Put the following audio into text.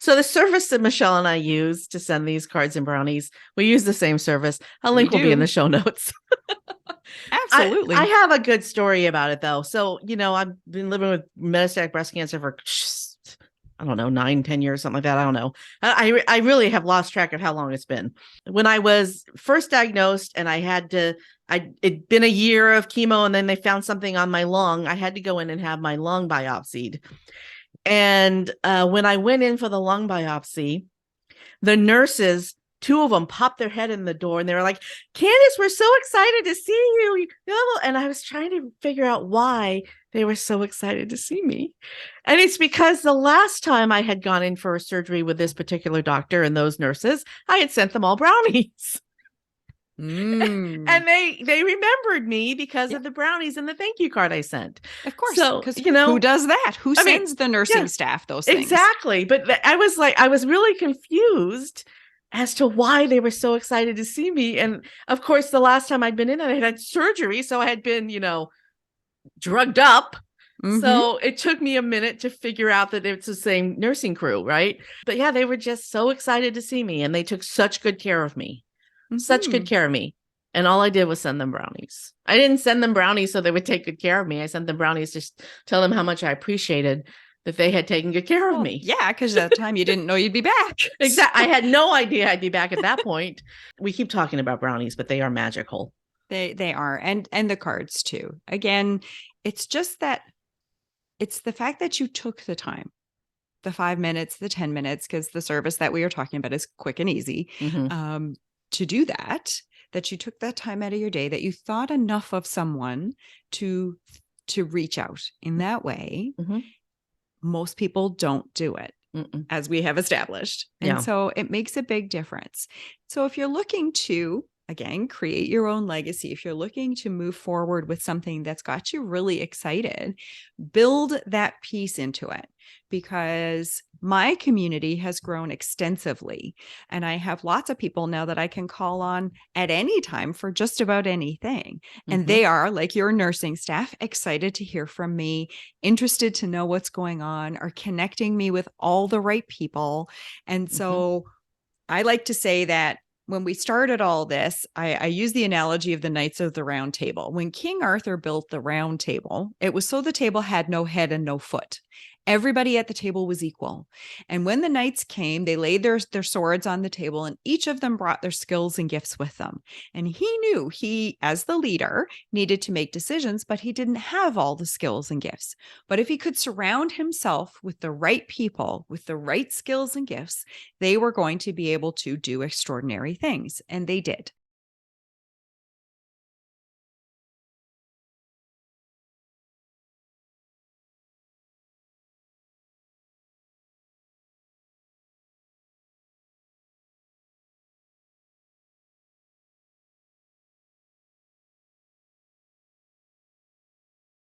So the service that Michelle and I use to send these cards and brownies, we use the same service. A We link will be in the do. show notes. I Absolutely. have a good story about it though. So, I've been living with metastatic breast cancer for I don't know, 9, 10 years, something like that. I don't know. I really have lost track of how long it's been. When I was first diagnosed and it'd been a year of chemo and then they found something on my lung. I had to go in and have my lung biopsied. And when I went in for the lung biopsy, the nurses, two of them popped their head in the door and they were like, Candace, we're so excited to see you. And I was trying to figure out why they were so excited to see me. And it's because the last time I had gone in for a surgery with this particular doctor and those nurses, I had sent them all brownies. Mm. And they remembered me because Yeah, of the brownies and the thank you card I sent. of course. So, Because who does that? Who I mean, sends the yeah, nursing staff those things? exactly. But I was really confused as to why they were so excited to see me. And of course, the last time I'd been in, I had surgery. So I had been, drugged up. Mm-hmm. So it took me a minute to figure out that it's the same nursing crew, right? But yeah, they were just so excited to see me and they took such good care of me, such Mm-hmm. good care of me. And all I did was send them brownies. I didn't send them brownies so they would take good care of me. I sent them brownies to tell them how much I appreciated that they had taken good care of Well, me. yeah, because at the time you didn't know you'd be back. Exactly. I had no idea I'd be back at that point. We keep talking about brownies, but they are magical. They are. And the cards too. Again, it's just that it's the fact that you took the time, the 5 minutes, the 10 minutes, because the service that we are talking about is quick and easy, Mm-hmm. to do that you took that time out of your day, that you thought enough of someone to reach out in that way. Mm-hmm. Most people don't do it, Mm-mm. as we have established. And Yeah. so it makes a big difference. So if you're looking to, again, create your own legacy, if you're looking to move forward with something that's got you really excited, build that piece into it, because my community has grown extensively. And I have lots of people now that I can call on at any time for just about anything. And Mm-hmm. they are, like your nursing staff, excited to hear from me, interested to know what's going on, are connecting me with all the right people. And Mm-hmm. so I like to say that when we started all this, I use the analogy of the Knights of the Round Table. When King Arthur built the Round Table, it was so the table had no head and no foot. Everybody at the table was equal. And when the knights came, they laid their swords on the table, and each of them brought their skills and gifts with them. And he knew he, as the leader, needed to make decisions, but he didn't have all the skills and gifts. But if he could surround himself with the right people, with the right skills and gifts, they were going to be able to do extraordinary things. And they did.